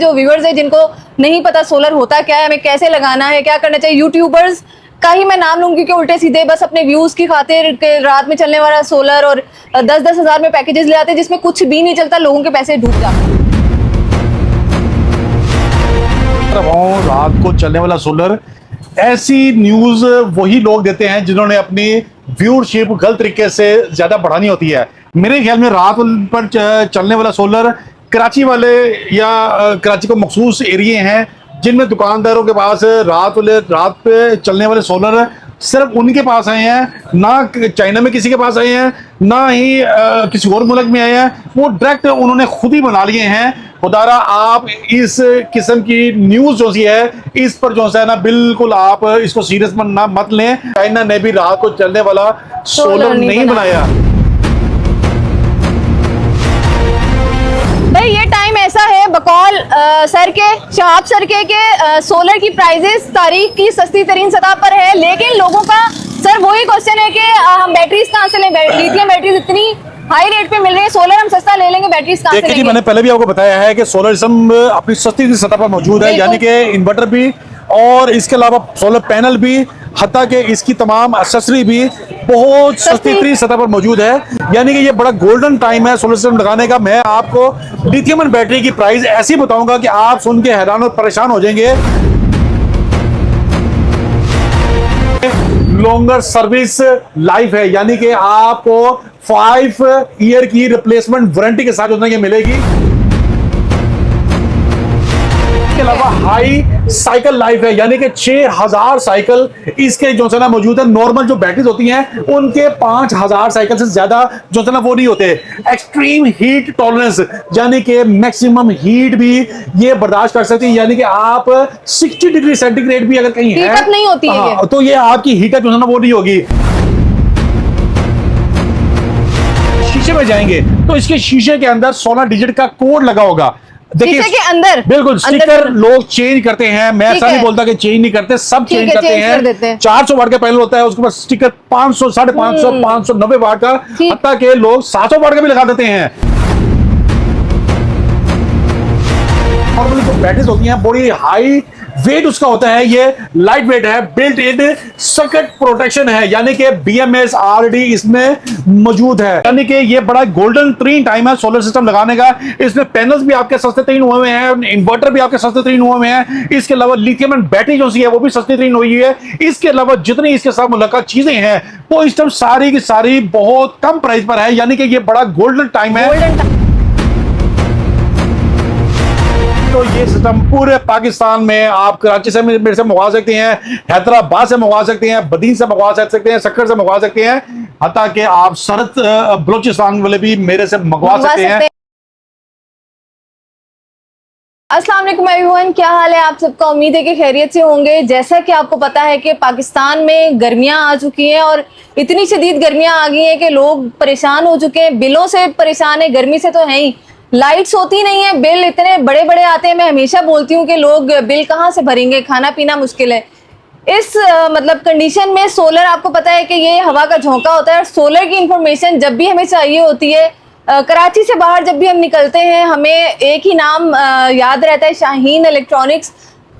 जो व्यूअर्स है जिनको नहीं पता सोलर होता क्या है, हमें कैसे लगाना है, क्या करना चाहिए, यूट्यूबर्स का ही मैं नाम लूंगी कि उल्टे सीधे बस अपने व्यूज की खातिर के रात में चलने वाला सोलर और 10-10 हज़ार में पैकेजेस ले आते हैं जिसमें कुछ भी नहीं चलता, लोगों के पैसे डूब जाते हैं। रात को चलने वाला सोलर, ऐसी न्यूज वही लोग देते हैं जिन्होंने अपनी व्यूअरशिप गलत तरीके से ज्यादा बढ़ानी होती है। मेरे ख्याल में रात पर चलने वाला सोलर कराची वाले या कराची को मखसूस एरिए हैं जिनमें दुकानदारों के पास रात पे चलने वाले सोलर सिर्फ उनके पास आए हैं, ना चाइना में किसी के पास आए हैं, ना ही किसी और मुल्क में आए हैं, वो डायरेक्ट उन्होंने खुद ही बना लिए हैं। खुदारा आप इस किस्म की न्यूज जो सी है इस पर जो है ना बिल्कुल आप इसको सीरियस मत लें। चाइना ने भी रात को चलने वाला सोलर नहीं बनाया। भाई ये टाइम ऐसा है बकौल सर के शहाब सर के सोलर की प्राइजेस तारीख की सस्ती तरीन सतह पर है, लेकिन लोगों का सर वही क्वेश्चन है कि हम बैटरीज कहाँ से लें, लिथियम बैटरीज इतनी हाई रेट पे मिल रही है, सोलर हम सस्ता ले लेंगे, बैटरीज कहाँ से लेंगे? मैंने पहले भी आपको बताया है कि सोलरिज्म अपनी सस्ती सतह पर मौजूद है, यानी कि इन्वर्टर भी और इसके अलावा सोलर पैनल भी, हत्ता कि इसकी तमाम एक्सेसरी भी बहुत सस्ती सतह पर मौजूद है। यानी कि ये बड़ा गोल्डन टाइम है सोलर सिस्टम लगाने का। मैं आपको लिथियम बैटरी की प्राइस ऐसी बताऊंगा कि आप सुन के हैरान और परेशान हो जाएंगे। लॉन्गर सर्विस लाइफ है, यानी कि आपको 5 ईयर की रिप्लेसमेंट वारंटी के साथ जो है मिलेगी। इसके अलावा हाई साइकिल लाइफ है, यानी कि 6000 साइकिल इसके जो है ना मौजूद है। नॉर्मल जो बैटरीज होती हैं उनके 5000 साइकिल से ज्यादा जो है ना वो नहीं होते। एक्सट्रीम हीट टॉलरेंस, यानी कि मैक्सिमम हीट भी ये बर्दाश्त कर सकती है, यानी कि आप 60 डिग्री सेंटीग्रेड भी अगर कहीं है नहीं होती है तो ये आपकी हीटर जो है ना वो नहीं होगी। शीशे में जाएंगे तो इसके शीशे के अंदर 16 डिजिट का कोड लगा होगा। देखिए के अंदर बिल्कुल स्टिकर लोग चेंज करते हैं, मैं ऐसा नहीं बोलता कि चेंज नहीं करते, सब चेंज करते हैं। 400 वाट का पैनल होता है, उसके बाद स्टिकर 500, 550, 590 वाट का, हत्ता के लोग 700 वाट का भी लगा देते हैं। नॉर्मली जो बैटरीज होती हैं बड़ी हाई वेट उसका होता है, ये लाइट वेट है, बिल्ट इन सर्किट प्रोटेक्शन है, यानी कि BMS ऑलरेडी इसमें मौजूद है। यानी कि ये बड़ा गोल्डन तरीन टाइम है सोलर सिस्टम लगाने का। इसमें पैनल्स भी आपके सस्ते तरीन हुए हैं, इन्वर्टर भी आपके सस्ते तरीन हुए हैं। इसके अलावा लिथियम बैटरी जो सी है वो भी सस्ती तरीन हुई है। इसके अलावा जितनी इसके साथ मुलाकात चीजें हैं वो इस टाइम सारी की सारी बहुत कम प्राइस पर है, यानी कि ये बड़ा गोल्डन टाइम है। तो ये सिस्टम पूरे पाकिस्तान में आप कराची से मेरे से मंगवा सकते हैं, हैदराबाद से मंगवा सकते हैं, बदीन से मंगवा सकते हैं, सक्कर से मंगवा सकते हैं, हत्ता कि आप सरहद बलूचिस्तान वाले भी मेरे से मंगवा सकते हैं। अस्सलाम वालेकुम एवरीवन, क्या हाल है आप सबका? उम्मीद है कि खैरियत से होंगे। जैसा कि आपको पता है कि पाकिस्तान में गर्मियां आ चुकी हैं और इतनी शदीद गर्मियां आ गई हैं कि लोग परेशान हो चुके हैं, बिलों से परेशान है, गर्मी से तो है ही, लाइट्स होती नहीं है, बिल इतने बड़े बड़े आते हैं। मैं हमेशा बोलती हूँ कि लोग बिल कहाँ से भरेंगे, खाना पीना मुश्किल है। इस मतलब कंडीशन में सोलर, आपको पता है कि ये हवा का झोंका होता है और सोलर की इंफॉर्मेशन जब भी हमें चाहिए होती है, कराची से बाहर जब भी हम निकलते हैं हमें एक ही नाम याद रहता है, शाहीन इलेक्ट्रॉनिक्स।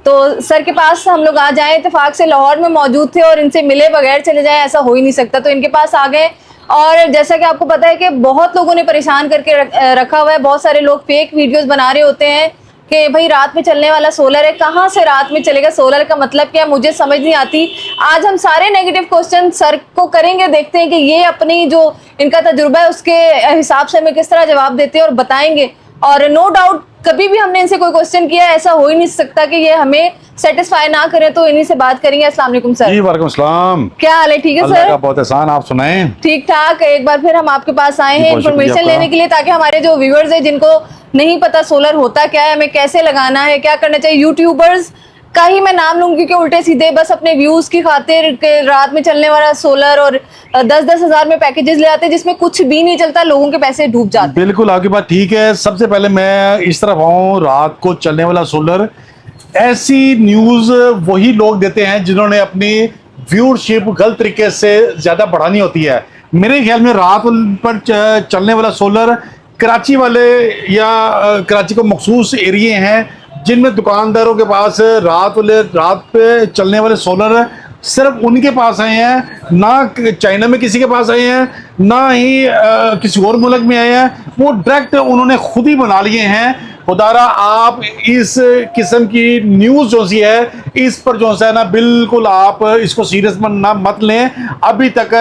तो सर के पास हम लोग आ जाएं, इत्तेफाक से लाहौर में मौजूद थे और इनसे मिले बगैर चले जाएं ऐसा हो ही नहीं सकता, तो इनके पास आ गए। और जैसा कि आपको पता है कि बहुत लोगों ने परेशान करके रखा हुआ है, बहुत सारे लोग फेक वीडियोस बना रहे होते हैं कि भाई रात में चलने वाला सोलर है। कहाँ से रात में चलेगा सोलर, का मतलब क्या, मुझे समझ नहीं आती। आज हम सारे नेगेटिव क्वेश्चन सर को करेंगे, देखते हैं कि ये अपनी जो इनका तजुर्बा है उसके हिसाब से हमें किस तरह जवाब देते हैं और बताएंगे। और नो डाउट कभी भी हमने इनसे कोई क्वेश्चन किया ऐसा हो ही नहीं सकता कि ये हमें सेटिस्फाई ना करें, तो इन्हीं से बात करेंगे। अस्सलाम वालेकुम सर। जी वालेकुम सलाम, क्या हाल है? ठीक है अल्लाह सर, का बहुत एहसान, आप सुनाएं? ठीक ठाक। एक बार फिर हम आपके पास आए हैं इन्फॉर्मेशन लेने के लिए, ताकि हमारे जो व्यूअर्स हैं जिनको नहीं पता सोलर होता क्या है, हमें कैसे लगाना है, क्या करना चाहिए, यूट्यूबर्स का ही मैं नाम लूंगी कि उल्टे सीधे बस अपने व्यूज की खातिर के रात में चलने वाला सोलर और 10-10 हज़ार में पैकेजेस ले आते हैं जिसमें कुछ भी नहीं चलता, लोगों के पैसे डूब जाते हैं। बिल्कुल आपकी बात ठीक है। सबसे पहले मैं इस तरफ आऊँ, रात को चलने वाला सोलर, ऐसी न्यूज वही लोग देते हैं जिन्होंने अपनी व्यूअरशिप गलत तरीके से ज्यादा बढ़ानी होती है। मेरे ख्याल में रात पर चलने वाला सोलर कराची वाले या कराची को मखसूस एरिए हैं जिनमें दुकानदारों के पास रात पे चलने वाले सोलर सिर्फ उनके पास आए हैं, ना चाइना में किसी के पास आए हैं, ना ही किसी और मुल्क में आए हैं। वो डायरेक्ट उन्होंने खुद ही बना लिए हैं। खुदारा आप इस किस्म की न्यूज़ जो सी है इस पर जो है ना बिल्कुल आप इसको सीरियस ना मत लें। अभी तक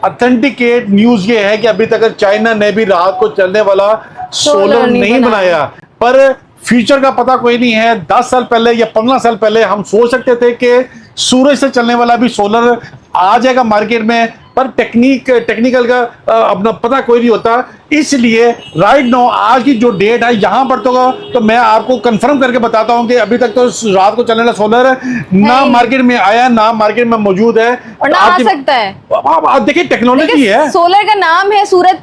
ऑथेंटिकेट न्यूज़ ये है कि अभी तक चाइना ने भी रात को चलने वाला सोलर नहीं बनाया, पर फ्यूचर का पता कोई नहीं है। 10 साल पहले या 15 साल पहले हम सोच सकते थे कि सूरज से चलने वाला भी सोलर आ जाएगा मार्केट में, पर टेक्निकल का अपना पता कोई नहीं होता। इसलिए राइट नाउ आज की जो डेट है यहाँ पर तो मैं आपको कंफर्म करके बताता हूँ कि अभी तक तो रात को चलने वाला सोलर ना मार्केट में आया, ना मार्केट में मौजूद है, और ना आ सकता है। आप देखिए टेक्नोलॉजी है, सोलर का नाम है सूरज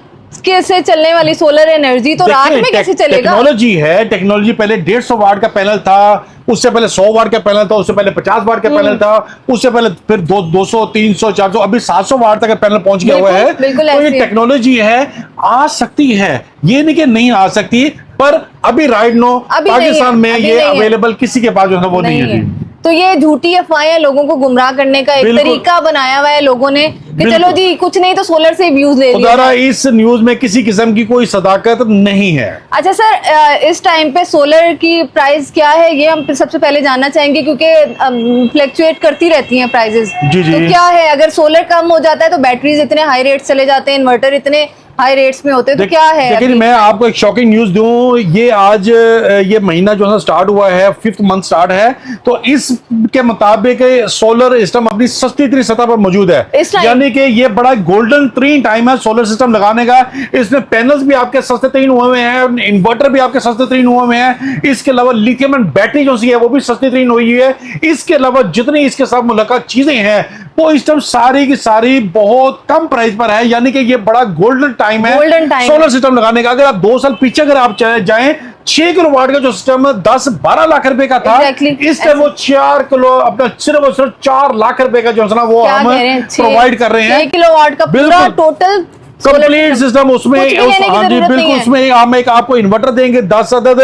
के से चलने वाली सोलर एनर्जी, तो रात में कैसे चलेगा? टेक्नोलॉजी है, टेक्नोलॉजी पहले 150 वाट का पैनल था, उससे पहले 100 वाट का पैनल था, उससे पहले 50 वाट का पैनल था, उससे पहले फिर 200 300 400 अभी 700 वाट तक का पैनल पहुंच गया हुआ है। तो ये टेक्नोलॉजी है, आ सकती है, ये नहीं कि नहीं आ सकती, पर अभी राइट नो पाकिस्तान में ये अवेलेबल किसी के पास जो है वो नहीं है। तो ये झूठी अफवाहें लोगों को गुमराह करने का एक तरीका बनाया हुआ है लोगों ने कि चलो जी कुछ नहीं तो सोलर से व्यूज ले लिया। इस न्यूज में किसी किस्म की कोई सदाकत नहीं है। अच्छा सर, इस टाइम पे सोलर की प्राइस क्या है ये हम सबसे पहले जानना चाहेंगे, क्योंकि फ्लक्चुएट करती रहती हैं प्राइसेस। जी। तो क्या है, अगर सोलर कम हो जाता है तो बैटरीज इतने हाई रेट चले जाते हैं, इन्वर्टर इतने हाई रेट्स में होते हैं, तो क्या है? लेकिन मैं आपको एक शॉकिंग न्यूज दूं, ये आज ये महीना जो है स्टार्ट हुआ है, 5th मंथ स्टार्ट है, तो इसके मुताबिक सोलर सिस्टम अपनी सस्ती तरीन सतह पर मौजूद है, यानी कि ये बड़ा गोल्डन तरीन टाइम है सोलर सिस्टम लगाने का। इसमें पैनल्स भी आपके सस्ते तरीन हुए हुए हैं, इन्वर्टर भी आपके सस्ते तरीन हुए हुए हैं, इसके अलावा लिथियम आयन बैटरी जो सी है वो भी सस्ती तरीन हुई है। इसके अलावा जितनी इसके साथ मुलाकात चीजें हैं वो इस टाइम सारी की सारी बहुत कम प्राइस पर है, यानी कि ये बड़ा गोल्डन टाइम है सोलर सिस्टम लगाने का। अगर आप 2 साल पीछे अगर आप जाएं, 6 किलोवाट का जो सिस्टम 10-12 लाख रुपए का था, इस टाइम वो 4 किलो अपना सिर्फ 4 लाख रुपए का जो है ना वो हम प्रोवाइड कर रहे हैं। 6 किलोवाट का पूरा टोटल कंप्लीट सिस्टम उसमें। हाँ जी बिल्कुल, उसमें हम एक आपको इन्वर्टर देंगे, 10 अदद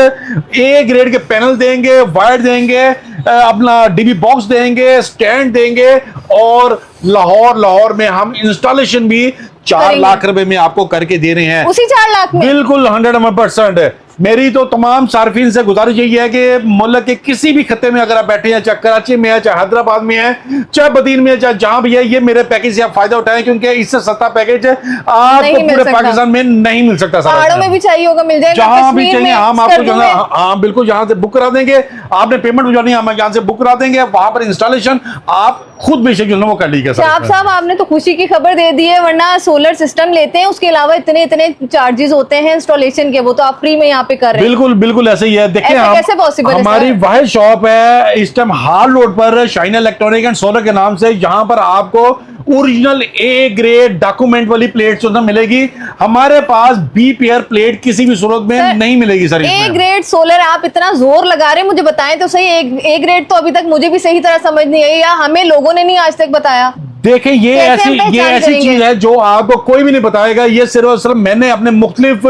ए ग्रेड के पैनल देंगे, वायर देंगे, अपना डीबी बॉक्स देंगे, स्टैंड देंगे, और लाहौर में हम इंस्टॉलेशन भी 4 लाख रुपए में आपको करके दे रहे हैं। उसी 4 लाख में बिल्कुल 100%। मेरी तो तमाम सार्फिन से गुजारिश यही है कि मुल्क के किसी भी खत्ते में अगर आप बैठे हैं, चाहे कराची में है, चाहे हैदराबाद में है, चाहे बदीन में है, चाहे जहां भी है, ये मेरे पैकेज से आप फायदा उठाएं, क्योंकि इससे सस्ता पैकेज आपको पूरे पाकिस्तान में नहीं मिल सकता। पहाड़ों में भी चाहिए होगा, मिल जाएगा, जहां भी चाहिए हम आपको जो है हाँ बिल्कुल यहाँ से बुक करा देंगे। आपने पेमेंट भिजवानी है, हम यहाँ से बुक करा देंगे, वहां पर इंस्टॉलेशन आप खुद बेशक जो है वो कर लीजिए। साहब आपने तो खुशी की खबर दे दी है, वरना सोलर सिस्टम लेते हैं उसके अलावा इतने चार्जेस होते हैं इंस्टॉलेशन के, वो तो आप फ्री में यहाँ पे कर रहे हैं। बिल्कुल ऐसे ही है। देखिए कैसे पॉसिबल है? हमारी वाहिद शॉप है इस टाइम हाल रोड पर, शाइन इलेक्ट्रॉनिक एंड सोलर के नाम से। यहाँ पर आपको ओरिजिनल ए ग्रेड डॉक्यूमेंट वाली प्लेट जो मिलेगी। हमारे पास बी पेयर प्लेट किसी भी सूरत में नहीं मिलेगी सर। ए ग्रेड सोलर आप इतना जोर लगा रहे हैं, मुझे बताएं तो सही, ए ग्रेड तो अभी तक मुझे भी सही तरह समझ नहीं आई, या हमें लोगों ने नहीं आज तक बताया। देखें ये ऐसी चीज है जो आपको कोई भी नहीं बताएगा। ये सिर्फ और सिर्फ मैंने अपने मुख्तलिफ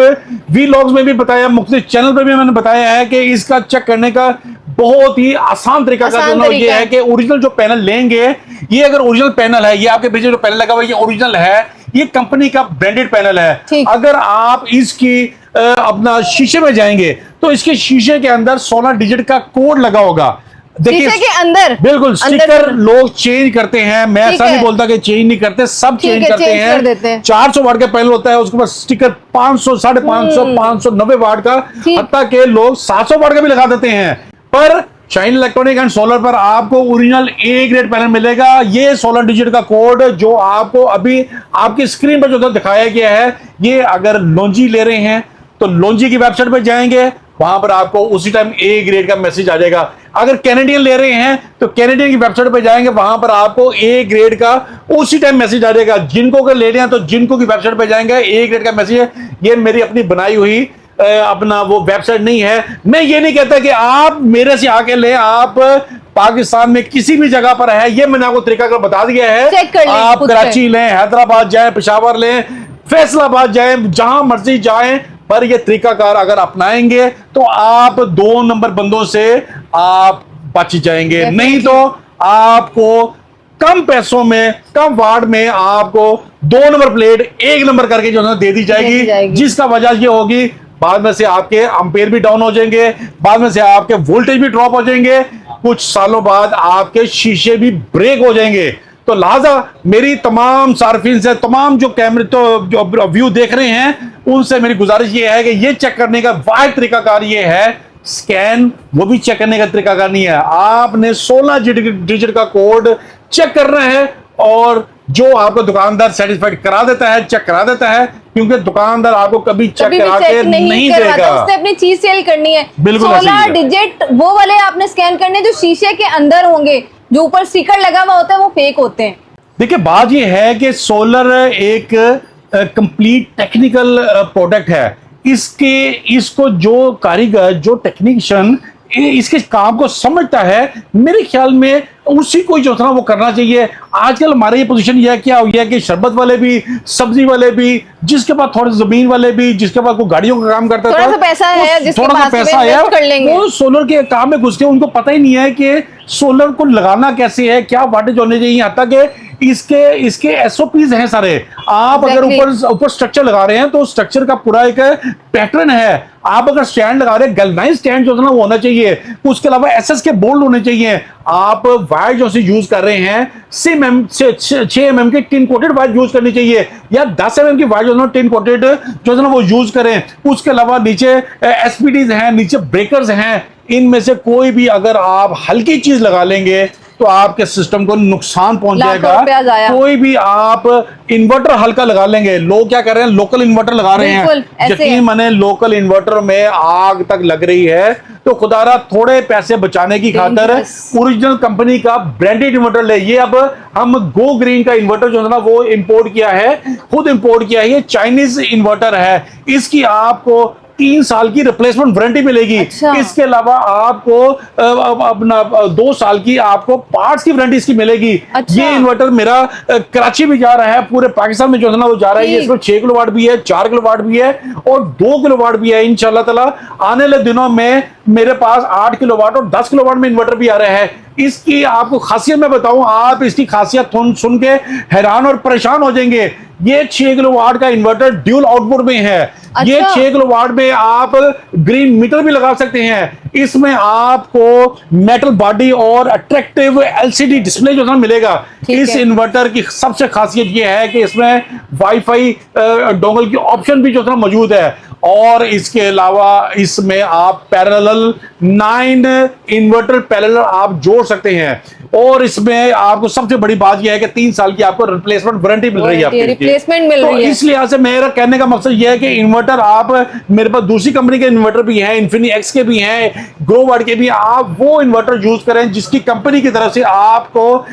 वीलॉग्स में भी बताया, मुख्तलिफ चैनल पर भी मैंने बताया है कि इसका चेक करने का बहुत ही आसान तरीका ये है कि ओरिजिनल जो पैनल लेंगे, ये अगर ओरिजिनल पैनल है, ये आपके पीछे जो पैनल लगा हुआ है ये ओरिजिनल है, ये कंपनी का ब्रांडेड पैनल है। अगर आप इसकी अपना शीशे में जाएंगे तो इसके शीशे के अंदर 16 डिजिट का कोड लगा होगा। देखिए के अंदर बिल्कुल स्टिकर लोग चेंज करते हैं, मैं ऐसा नहीं बोलता कि चेंज नहीं करते, सब चेंज करते हैं। 400 वाट का पैनल होता है, उसके बाद स्टिकर 500, 550, 590 वाट का, हत्ता के लोग 700 वाट का भी लगा देते हैं। पर शाइन इलेक्ट्रॉनिक एंड सोलर पर आपको ओरिजिनल ए ग्रेड पैनल मिलेगा। ये 16 डिजिट का कोड जो आपको अभी आपकी स्क्रीन पर जो दिखाया गया है, ये अगर लॉन्जी ले रहे हैं तो लॉन्जी की वेबसाइट पर जाएंगे, वहां पर आपको उसी टाइम ए ग्रेड का मैसेज आ जाएगा। अगर कैनेडियन ले रहे हैं तो कैनेडियन की वेबसाइट पर जाएंगे, वहां पर आपको ए ग्रेड का उसी टाइम मैसेज आ जाएगा। जिनको अगर ले रहे हैं तो जिनको की वेबसाइट पर जाएंगे, ए ग्रेड का मैसेज है। ये मेरी अपनी बनाई हुई अपना वो वेबसाइट नहीं है। मैं ये नहीं कहता कि आप मेरे से आके ले, आप पाकिस्तान में किसी भी जगह पर है, ये मैंने आपको तरीका कर बता दिया है। आप कराची लें, हैदराबाद जाएं, पेशावर लें, फैसलाबाद जाएं, जहां मर्जी जाएं, पर ये तरीकाकार अगर अपनाएंगे तो आप 2 नंबर बंदों से आप बच जाएंगे, नहीं तो आपको कम पैसों में, कम वार्ड में आपको 2 नंबर प्लेट 1 नंबर करके जो है दे दी जाएगी, जिसका वजह ये होगी बाद में से आपके एम्पेयर भी डाउन हो जाएंगे, बाद में से आपके वोल्टेज भी ड्रॉप हो जाएंगे, कुछ सालों बाद आपके शीशे भी ब्रेक हो जाएंगे। तो लिहाजा मेरी तमाम सार्फिन से, तमाम जो कैमरे तो जो व्यू देख रहे हैं, उनसे मेरी गुजारिश ये है कि ये चेक करने का वाहिद तरीकाकार ये है, स्कैन वो भी चेक करने का तरीकाकार नहीं है। आपने 16 डिजिट का कोड चेक करना है और जो आपको दुकानदार सेटिस्फाइड करा देता है, चेक करा देता है, क्योंकि दुकानदार आपको कभी चेक करा के नहीं देगा। उसने अपनी चीज सेल करनी है। बिल्कुल 16 डिजिट वो वाले आपने स्कैन करने जो शीशे के अंदर होंगे, जो ऊपर स्टिकर लगा हुआ होता है वो फेक होते हैं। देखिए बात ये है कि सोलर एक कंप्लीट टेक्निकल प्रोडक्ट है। इसको जो कारीगर, जो टेक्नीशियन इसके काम को समझता है, मेरे ख्याल में उसी को जो था वो करना चाहिए। आजकल हमारे ये पोजीशन यह क्या हो गया कि शरबत वाले भी, सब्जी वाले भी, जिसके पास थोड़ी जमीन वाले भी, जिसके पास कोई गाड़ियों का काम करता था, थोड़ा सा पैसा है, वो सोलर के काम में घुस के उनको पता ही नहीं है कि सोलर को लगाना कैसे है, क्या वाटेज होने चाहिए। यहाँ तक इसके एसओपीज हैं सारे। आप अगर ऊपर स्ट्रक्चर लगा रहे हैं तो स्ट्रक्चर का पूरा एक पैटर्न है। आप अगर स्टैंड लगा रहे हैं, गैल्वेनाइज्ड स्टैंड जो है ना वो होना चाहिए। उसके अलावा एसएस के बोल्ट होने चाहिए। आप वायर जो से यूज कर रहे हैं 6 mm के टिन कोटेड वायर यूज करनी चाहिए, या 10 mm की वायर जो है टिन कोटेड जो है ना वो यूज करें। उसके अलावा नीचे एसपीडीज हैं, नीचे ब्रेकर्स हैं। इनमें से कोई भी अगर आप हल्की चीज लगा लेंगे तो आपके सिस्टम को नुकसान पहुंच जाएगा। कोई भी आप इन्वर्टर हल्का लगा लेंगे, लोग क्या कर रहे हैं, लोकल इन्वर्टर लगा रहे हैं। यकीन माने लोकल इन्वर्टर में आग तक लग रही है। तो खुदारा थोड़े पैसे बचाने की खातर ओरिजिनल कंपनी का ब्रांडेड इन्वर्टर ले। ये अब हम गो ग्रीन का इन्वर्टर जो है ना वो इंपोर्ट किया है, खुद इंपोर्ट किया है। ये चाइनीज इन्वर्टर है। इसकी आपको 3 साल की रिप्लेसमेंट वारंटी मिलेगी। इसके अलावा आपको अपना 2 साल की आपको पार्ट्स की वारंटी इसकी मिलेगी। ये इन्वर्टर मेरा कराची भी जा रहा है, पूरे पाकिस्तान में जो है ना वो जा रहा है। ये इसमें 6 किलोवाट भी है, 4 किलोवाट भी है और 2 किलोवाट भी है। इंशाल्लाह ताला आने वाले दिनों में मेरे पास 8 किलोवाट और 10 किलोवाट में इन्वर्टर भी आ रहे हैं। इसकी आपको खासियत मैं बताऊं, आप इसकी खासियत सुन के हैरान और परेशान हो जाएंगे। ये 6 किलोवाट का इन्वर्टर ड्यूल आउटपुट में है। ये 6 किलोवाट में आप ग्रीन मीटर भी लगा सकते हैं। इसमें आपको मेटल बॉडी और अट्रैक्टिव एलसीडी डिस्प्ले जो है मिलेगा। इस इन्वर्टर की सबसे खासियत ये है कि इसमें वाईफाई डोंगल की ऑप्शन भी जो है मौजूद है। और इसके अलावा इसमें आप पैरेलल 9 इन्वर्टर पैरेलल आप जोड़ सकते हैं। और इसमें आपको सबसे बड़ी बात यह है कि 3 साल की आपको रिप्लेसमेंट वारंटी मिल रही है। रिप्लेसमेंट मिल रही है। इस लिहाज से मेरा कहने का मकसद यह है कि इन्वर्टर आप, मेरे पास दूसरी कंपनी के इन्वर्टर भी हैं, इन्फिनिक्स के भी हैं, ग्रोवर्ड के भी। आप वो इन्वर्टर यूज करें जिसकी कंपनी की तरफ से आपको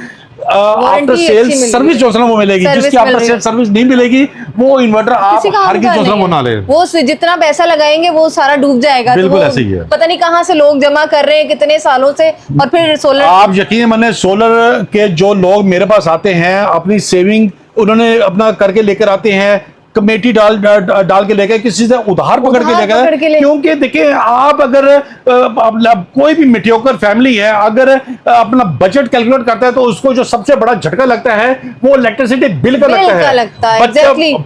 आफ्टर सेल सर्विस जो है वो मिलेगी। जिसकी आफ्टर सेल सर्विस नहीं मिलेगी वो इन्वर्टर आप हर किसी जो है वो ना ले। वो जितना पैसा लगाएंगे वो सारा डूब जाएगा। बिल्कुल ऐसे ही है। पता नहीं कहां से लोग जमा कर रहे हैं कितने सालों से, और फिर सोलर, आप यकीन माने सोलर के जो लोग मेरे पास आते हैं, अपनी सेविंग उन्होंने अपना करके लेकर आते हैं, कमेटी डाल के लेकर, किसी से उधार पकड़ के लेकर। क्योंकि देखिए आप अगर कोई भी मीडियोकर फैमिली है, अगर अपना बजट कैलकुलेट करता है तो उसको जो सबसे बड़ा झटका लगता है वो इलेक्ट्रिसिटी बिल का लगता है।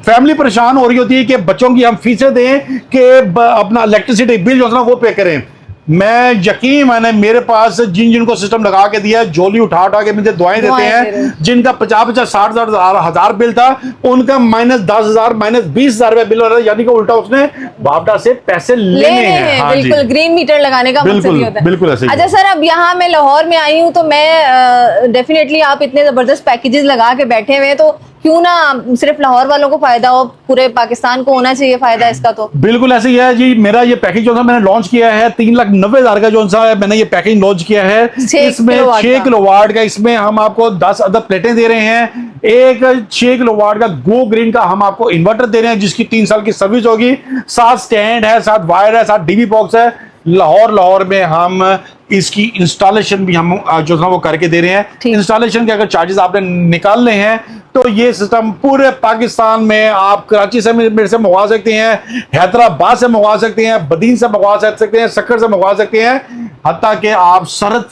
फैमिली परेशान हो रही होती है कि बच्चों की हम फीसें दें कि अपना इलेक्ट्रिसिटी बिल जो है ना वो पे करें। मैं यकीन माने मेरे पास जिनको सिस्टम लगा के दिया, जोली उठा के मुझे दुआएं देते हैं। जिनका 50-50, 60,000 बिल था, उनका -10,000 -20,000 रुपए बिल हो रहा है। यानी कि उल्टा उसने बापडा से पैसे लेने हैं। हाँ, बिल्कुल ग्रीन मीटर लगाने का मकसद ये होता है। बिल्कुल ऐसे। अच्छा सर, अब यहाँ मैं लाहौर में आई हूँ तो मैं डेफिनेटली आप इतने जबरदस्त पैकेजेस लगा के बैठे हुए हैं, तो क्यों ना सिर्फ लाहौर वालों को फायदा हो, पूरे पाकिस्तान को होना चाहिए फायदा इसका। तो बिल्कुल ऐसे ही है जी। मेरा ये पैकेज जो था मैंने लॉन्च किया है 3,90,000 का जो सा है, मैंने ये पैकेज लॉन्च किया है। इसमें 6 किलोवाट का, इसमें हम आपको 10 अदद प्लेटें दे रहे हैं। एक 6 किलोवाट का गो ग्रीन का हम आपको इन्वर्टर दे रहे हैं जिसकी 3 साल की सर्विस होगी। 7 स्टैंड है, 7 वायर है, 7 डीबी बॉक्स है। लाहौर में हम इसकी इंस्टॉलेशन भी हम जो है वो करके दे रहे हैं। ठीक। इंस्टॉलेशन के अगर चार्जेस आपने निकालने हैं तो ये सिस्टम पूरे पाकिस्तान में आप कराची से मेरे से मंगवा सकते हैं, हैदराबाद से मंगवा सकते हैं, बदीन से मंगवा सकते हैं, सक्कर से मंगवा सकते हैं, हत्ता कि आप सरहद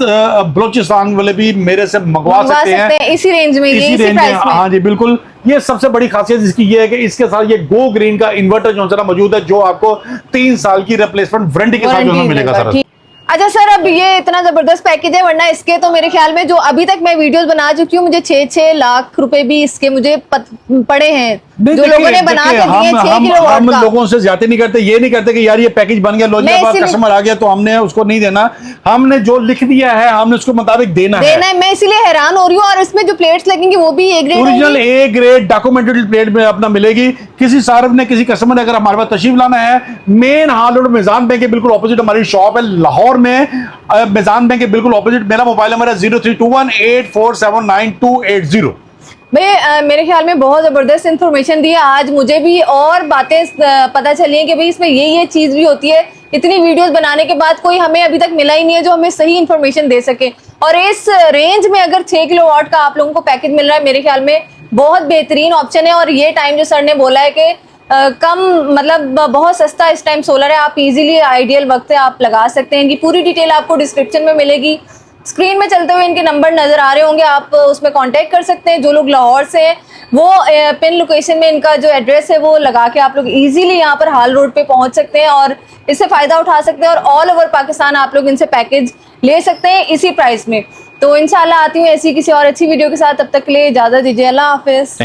बलोचिस्तान वाले भी मेरे से मंगवा सकते हैं इसी रेंज में, इसी रेंज में। हाँ जी बिल्कुल। ये सबसे बड़ी खासियत इसकी ये है कि इसके साथ ये गो ग्रीन का इन्वर्टर जो है ना मौजूद है, जो आपको 3 साल की रिप्लेसमेंट वारंटी के साथ जो है मिलेगा सर। अच्छा सर, अब ये इतना जबरदस्त पैकेज है, वरना इसके तो मेरे ख्याल में जो अभी तक मैं वीडियोस बना चुकी हूँ, मुझे 6-6 लाख रुपए भी इसके मुझे पड़े हैं, जो लोगों ने बना के दिए 6 किलोवाट हम का। लोगों से ज्यादा नहीं करते, ये नहीं करते कि यार ये पैकेज बन गया, लो जी अब कस्टमर आ गया तो हमने उसको नहीं देना, हमने जो लिख दिया है हमने उसके मुताबिक देना है। मैं इसीलिए हैरान हो रही हूँ। और इसमें जो प्लेट्स लगेंगी वो भी A grade, original A grade documented plate में अपना मिलेगी। किसी सार्फ ने, किसी कस्टमर ने अगर हमारे पास तशरीफ लाना है, मेन हाल रोड मिजान बैंक के बिल्कुल ऑपोजिट हमारी शॉप है लाहौर में, मिजान बैंक के बिल्कुल ऑपोजिट। मेरा मोबाइल नंबर है 032184798280। भाई मेरे ख्याल में बहुत जबरदस्त इन्फॉर्मेशन दी है आज। मुझे भी और बातें पता चली हैं कि भाई इसमें ये चीज भी होती है। इतनी वीडियोस बनाने के बाद कोई हमें अभी तक मिला ही नहीं है जो हमें सही इन्फॉर्मेशन दे सके। और इस रेंज में अगर 6 किलोवाट का आप लोगों को पैकेज मिल रहा है, मेरे ख्याल में बहुत बेहतरीन ऑप्शन है। और ये टाइम जो सर ने बोला है कि कम मतलब बहुत सस्ता इस टाइम सोलर है, आप इजीली आइडियल वक्त है आप लगा सकते हैं। इनकी पूरी डिटेल आपको डिस्क्रिप्शन में मिलेगी। स्क्रीन में चलते हुए इनके नंबर नजर आ रहे होंगे, आप उसमें कांटेक्ट कर सकते हैं। जो लोग लाहौर से हैं वो पिन लोकेशन में इनका जो एड्रेस है वो लगा के आप लोग इजीली यहाँ पर हाल रोड पे पहुंच सकते हैं और इससे फायदा उठा सकते हैं। और ऑल ओवर पाकिस्तान आप लोग इनसे पैकेज ले सकते हैं इसी प्राइस में। तो इंशाल्लाह आती हूँ ऐसी किसी और अच्छी वीडियो के साथ, तब तक के लिए इजाजत दीजिए। अल्लाह हाफिज।